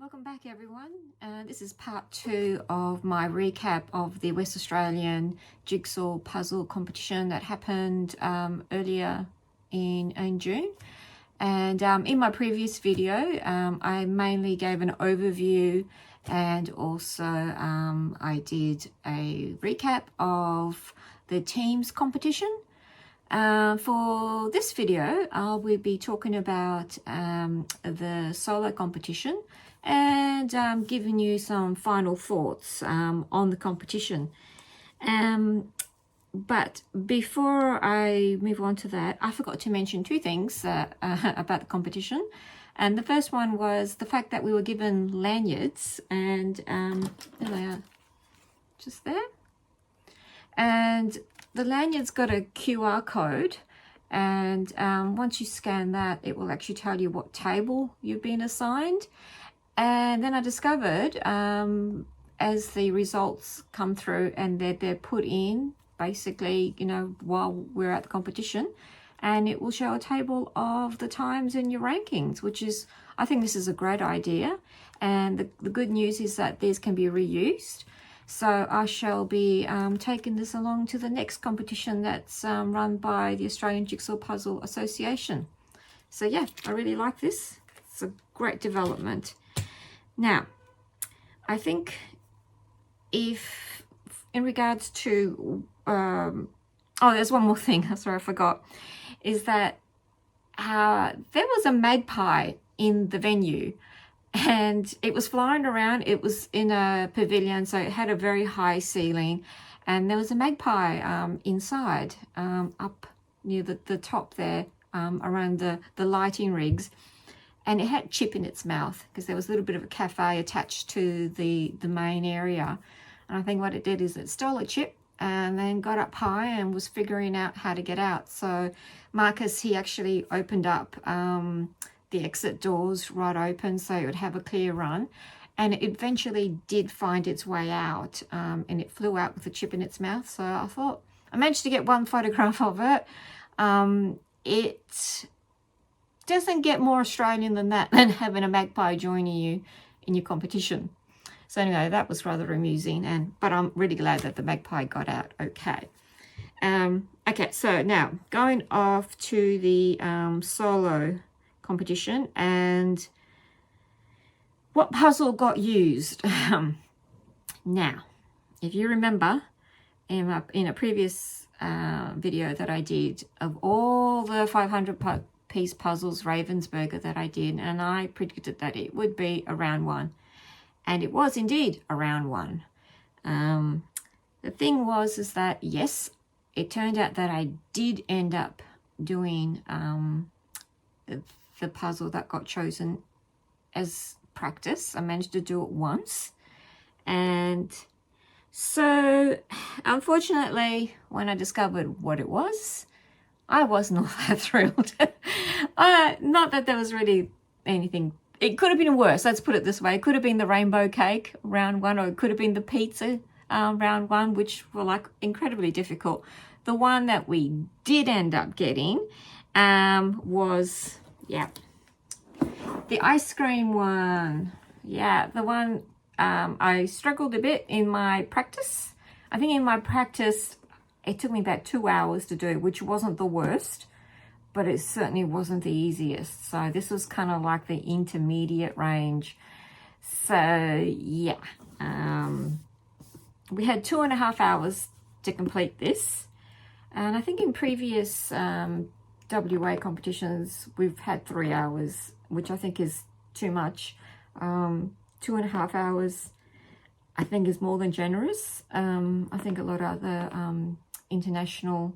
Welcome back everyone. This is part 2 of my recap of the West Australian Jigsaw Puzzle competition that happened earlier in June. And in my previous video, I mainly gave an overview and also I did a recap of the teams competition. For this video, I will be talking about the solo competition and giving you some final thoughts on the competition. But before I move on to that, I forgot to mention two things about the competition. And the first one was the fact that we were given lanyards, and there they are, just there. And the lanyard's got a QR code, and once you scan that, it will actually tell you what table you've been assigned. And then I discovered as the results come through and they're put in basically, you know, while we're at the competition, and it will show a table of the times in your rankings, which is, I think this is a great idea. And the good news is that these can be reused. So I shall be taking this along to the next competition that's run by the Australian Jigsaw Puzzle Association. So yeah, I really like this. It's a great development. Now, I think if in regards to, oh, there's one more thing, sorry, I forgot, is that there was a magpie in the venue and it was flying around. It was in a pavilion, so it had a very high ceiling, and there was a magpie inside, up near the top there, around the lighting rigs. And it had chip in its mouth because there was a little bit of a cafe attached to the main area. And I think what it did is it stole a chip and then got up high and was figuring out how to get out. So Marcus, he actually opened up the exit doors right open so it would have a clear run. And it eventually did find its way out, and it flew out with a chip in its mouth. So I thought, I managed to get one photograph of it. It doesn't get more Australian than that, than having a magpie joining you in your competition. So anyway, that was rather amusing, but I'm really glad that the magpie got out okay. Okay, so now going off to the solo competition and what puzzle got used. Now, if you remember in a previous video that I did of all the 500 piece puzzles Ravensburger that I did, and I predicted that it would be a round one, and it was indeed a round one. The thing is that yes, it turned out that I did end up doing the puzzle that got chosen as practice. I managed to do it once, and so unfortunately when I discovered what it was, I wasn't all that thrilled. Not that there was really anything. It could have been worse. Let's put it this way. It could have been the rainbow cake round one, or it could have been the pizza round one, which were like incredibly difficult. The one that we did end up getting was, yeah, the ice cream one. Yeah, the one I struggled a bit in my practice. I think in my practice, it took me about 2 hours to do, which wasn't the worst, but it certainly wasn't the easiest. So this was kind of like the intermediate range. So yeah, we had 2.5 hours to complete this. And I think in previous WA competitions, we've had 3 hours, which I think is too much. 2.5 hours, I think, is more than generous. I think a lot of other international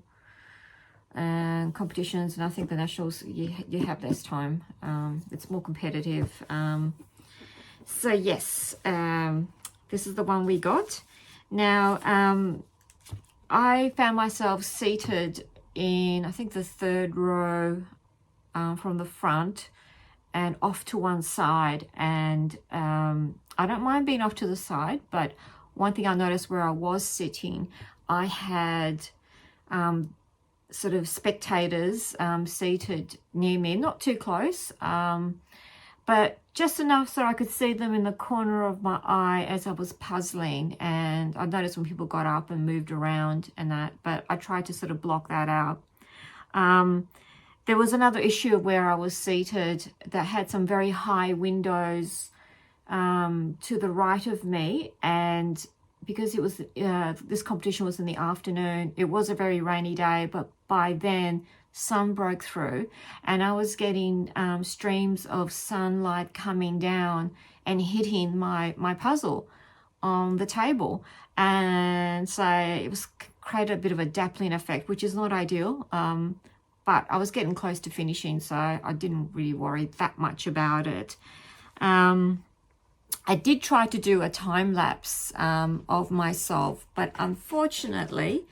competitions, and I think the nationals, you have less time. It's more competitive. So yes, this is the one we got. Now, I found myself seated in, I think, the third row from the front and off to one side. And I don't mind being off to the side, but one thing I noticed where I was sitting, I had sort of spectators seated near me, not too close, but just enough so I could see them in the corner of my eye as I was puzzling. And I noticed when people got up and moved around and that, but I tried to sort of block that out. There was another issue where I was seated that had some very high windows to the right of me, and because it was this competition was in the afternoon, it was a very rainy day, but by then sun broke through and I was getting streams of sunlight coming down and hitting my puzzle on the table, and so it was created a bit of a dappling effect, which is not ideal, but I was getting close to finishing, so I didn't really worry that much about it. I did try to do a time lapse of myself, but unfortunately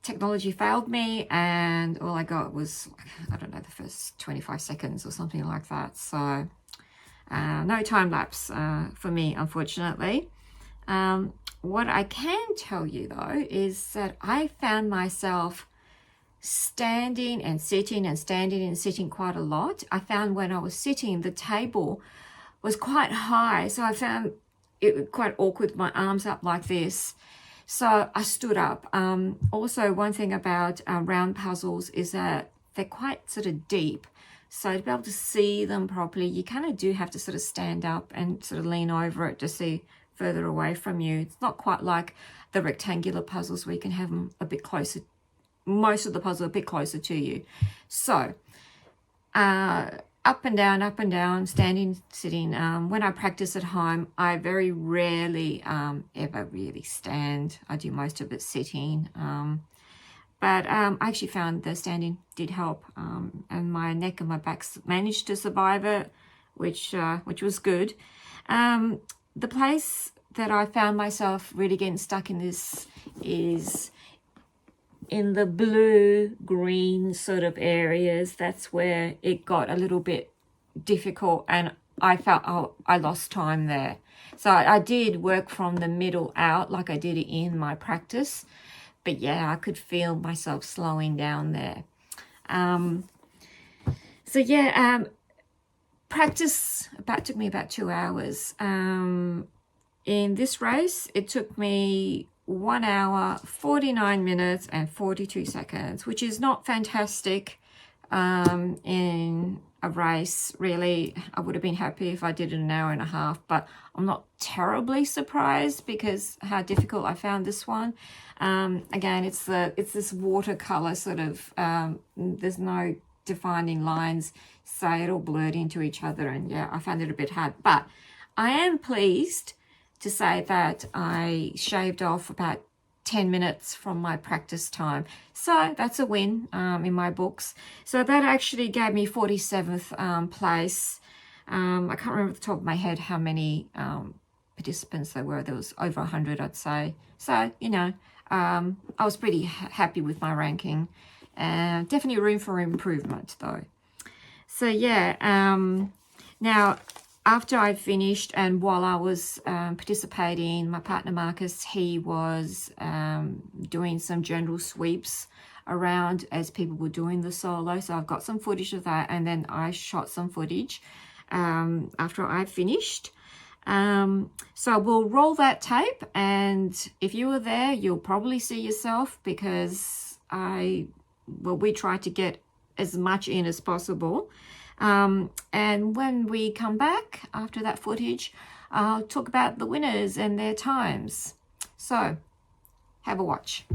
technology failed me, and all I got was, I don't know, the first 25 seconds or something like that. So no time lapse for me, unfortunately. What I can tell you though is that I found myself standing and sitting and standing and sitting quite a lot. I found when I was sitting, the table was quite high, so I found it quite awkward with my arms up like this. So I stood up. Also, one thing about round puzzles is that they're quite sort of deep. So to be able to see them properly, you kind of do have to sort of stand up and sort of lean over it to see further away from you. It's not quite like the rectangular puzzles where you can have them a bit closer, most of the puzzle a bit closer to you. So up and down, standing, sitting. When I practice at home, I very rarely ever really stand. I do most of it sitting. But I actually found the standing did help, and my neck and my back managed to survive it, which was good. The place that I found myself really getting stuck in this is in the blue-green sort of areas. That's where it got a little bit difficult, and I felt I lost time there. So I did work from the middle out like I did in my practice, but yeah, I could feel myself slowing down there. So yeah, practice took me about 2 hours. In this race, it took me 1 hour, 49 minutes and 42 seconds, which is not fantastic in a race. Really, I would have been happy if I did it in an hour and a half, but I'm not terribly surprised because how difficult I found this one. Again, it's this watercolor sort of, there's no defining lines, so it all blurred into each other, and yeah, I found it a bit hard. But I am pleased to say that I shaved off about 10 minutes from my practice time. So that's a win in my books. So that actually gave me 47th place. I can't remember off the top of my head how many participants there were. There was over 100, I'd say. So, you know, I was pretty happy with my ranking. Definitely room for improvement though. So yeah, now after I finished and while I was participating, my partner Marcus, he was doing some general sweeps around as people were doing the solo. So I've got some footage of that, and then I shot some footage after I finished. So we'll roll that tape, and if you were there, you'll probably see yourself because we tried to get as much in as possible. And when we come back after that footage, I'll talk about the winners and their times. So have a watch.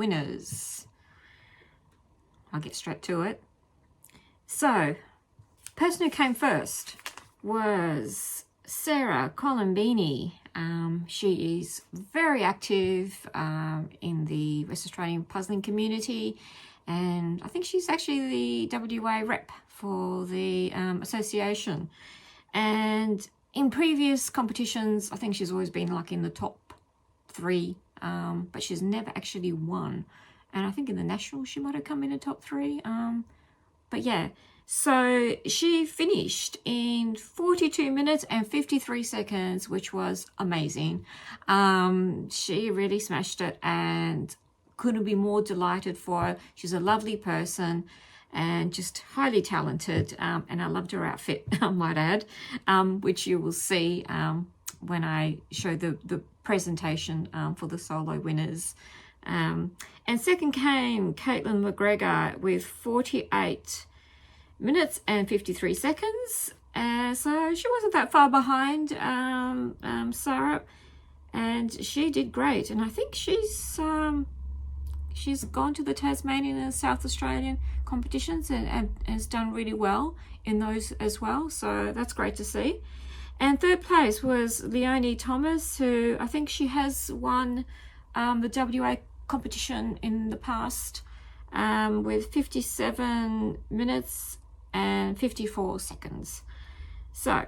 winners. I'll get straight to it. So, person who came first was Sarah Colombini. She is very active in the West Australian puzzling community, and I think she's actually the WA rep for the association. And in previous competitions, I think she's always been like in the top 3, but she's never actually won. And I think in the national she might have come in the top 3. But yeah, so she finished in 42 minutes and 53 seconds, which was amazing. She really smashed it and couldn't be more delighted for her. She's a lovely person and just highly talented. And I loved her outfit, I might add, which you will see when I show the presentation for the solo winners. And second came Caitlin McGregor with 48 minutes and 53 seconds. So she wasn't that far behind Sarah, and she did great. And I think she's gone to the Tasmanian and South Australian competitions and has done really well in those as well. So that's great to see. And third place was Leonie Thomas, who I think she has won the WA competition in the past with 57 minutes and 54 seconds. So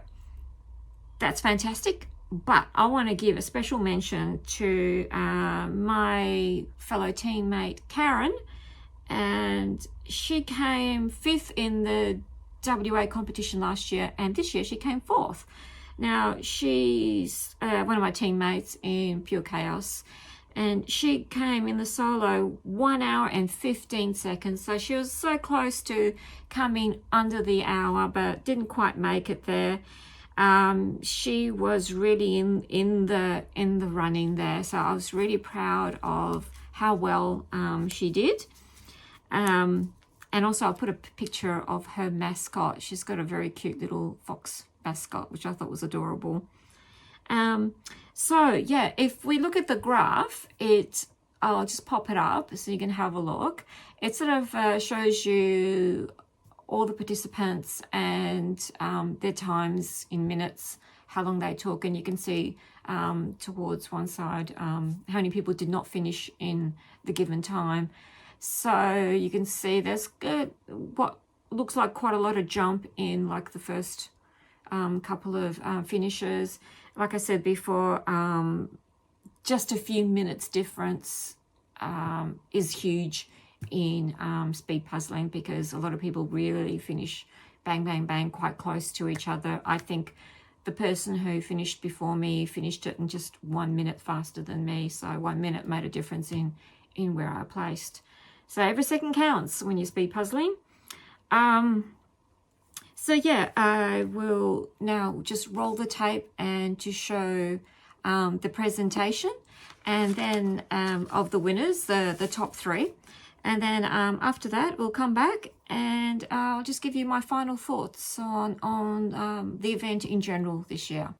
that's fantastic. But I want to give a special mention to my fellow teammate Karen, and she came 5th in the WA competition last year, and this year she came 4th. Now she's one of my teammates in Pure Chaos, and she came in the solo 1 hour and 15 seconds. So she was so close to coming under the hour, but didn't quite make it there. She was really in the running there. So I was really proud of how well she did. And also I'll put a picture of her mascot. She's got a very cute little fox mascot, which I thought was adorable. So yeah, if we look at the graph, I'll just pop it up so you can have a look. It sort of shows you all the participants and their times in minutes, how long they took, and you can see towards one side how many people did not finish in the given time. So you can see there's what looks like quite a lot of jump in like the first couple of finishes. Like I said before, just a few minutes difference is huge in speed puzzling, because a lot of people really finish bang, bang, bang quite close to each other. I think the person who finished before me finished it in just 1 minute faster than me. So 1 minute made a difference in where I placed. So every second counts when you're speed puzzling. So yeah, I will now just roll the tape and to show the presentation, and then of the winners, the top 3. And then after that, we'll come back and I'll just give you my final thoughts on the event in general this year.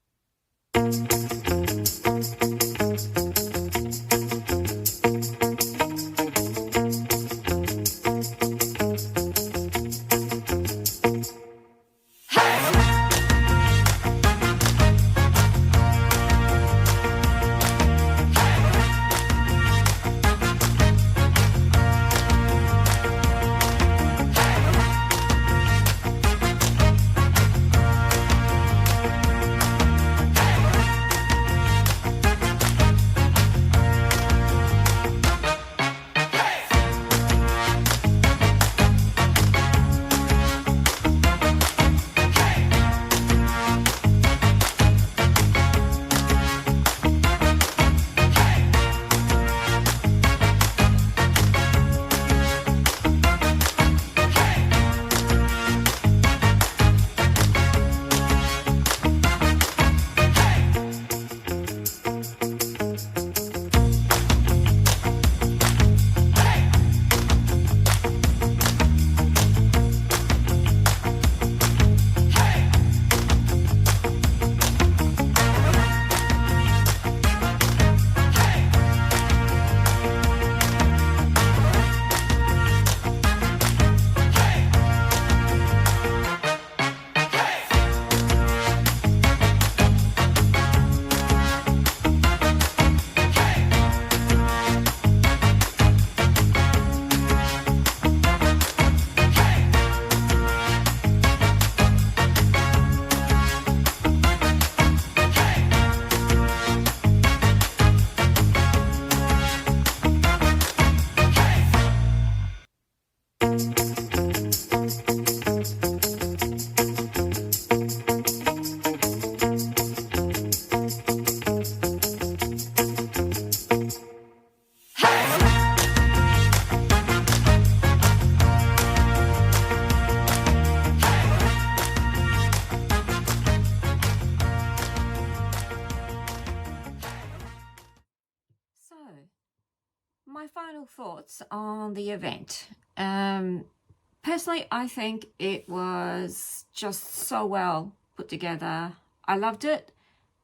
thoughts on the event. Personally, I think it was just so well put together. I loved it.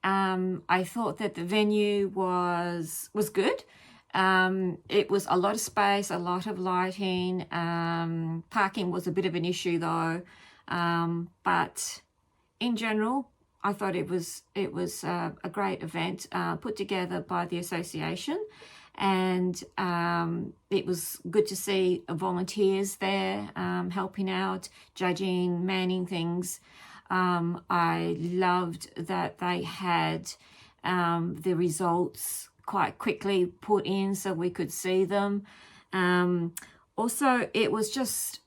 I thought that the venue was good. It was a lot of space, a lot of lighting. Parking was a bit of an issue though, but in general, I thought it was a great event put together by the association, and it was good to see volunteers there helping out, judging, manning things. I loved that they had the results quite quickly put in so we could see them. Also, it was just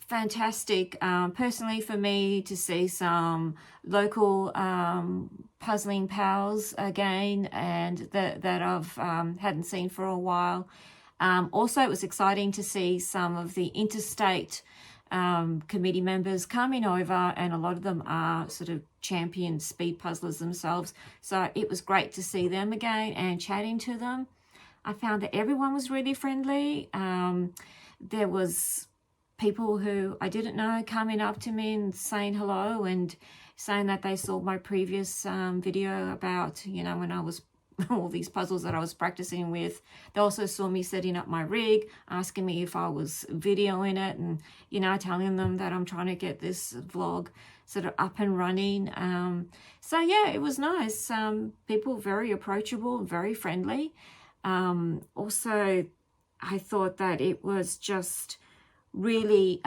fantastic personally for me to see some local puzzling pals again, and that I've hadn't seen for a while. Also, it was exciting to see some of the interstate committee members coming over, and a lot of them are sort of champion speed puzzlers themselves, so it was great to see them again and chatting to them. I found that everyone was really friendly. There was people who I didn't know coming up to me and saying hello and saying that they saw my previous video about, you know, when I was all these puzzles that I was practicing with. They also saw me setting up my rig, asking me if I was videoing it, and, you know, telling them that I'm trying to get this vlog sort of up and running. So yeah, it was nice. People very approachable, very friendly. Also, I thought that it was just really,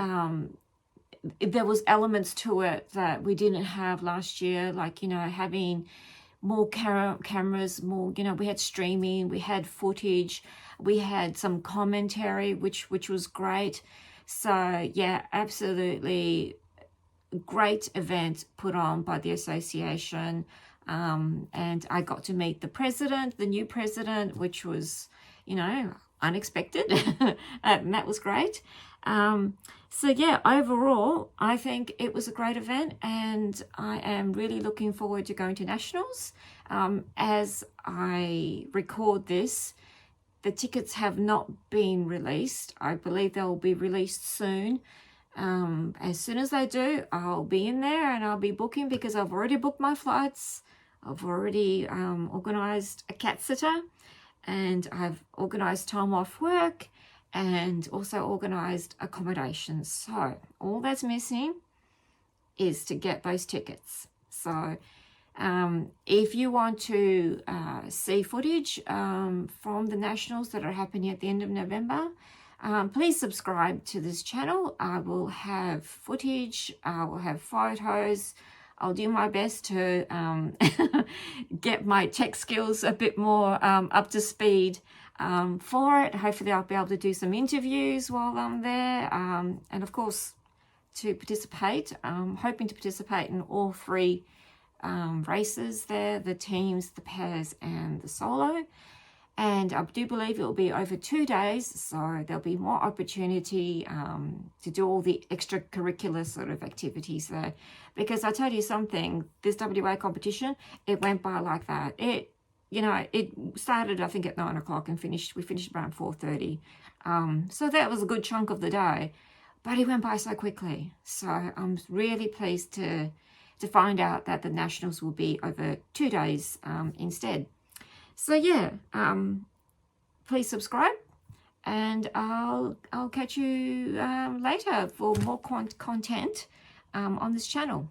there was elements to it that we didn't have last year, like, you know, having more cameras, more, you know, we had streaming, we had footage, we had some commentary, which was great. So yeah, absolutely great event put on by the association. And I got to meet the president, the new president, which was, you know, unexpected. And that was great. So yeah, overall, I think it was a great event, and I am really looking forward to going to nationals. As I record this, the tickets have not been released. I believe they'll be released soon. As soon as they do, I'll be in there and I'll be booking, because I've already booked my flights. I've already organised a cat sitter, and I've organised time off work, and also organised accommodations. So all that's missing is to get those tickets. So if you want to see footage from the nationals that are happening at the end of November, please subscribe to this channel. I will have footage, I will have photos. I'll do my best to get my tech skills a bit more up to speed for it. Hopefully I'll be able to do some interviews while I'm there, and of course to participate. I'm hoping to participate in all three races there, the teams, the pairs and the solo. And I do believe it will be over 2 days, so there'll be more opportunity to do all the extracurricular sort of activities there. Because I tell you something, this WA competition, it went by like that. It, you know, it started I think at 9 o'clock and we finished around 4:30. So that was a good chunk of the day, but it went by so quickly. So I'm really pleased to find out that the nationals will be over 2 days instead. So yeah, please subscribe, and I'll catch you later for more content on this channel.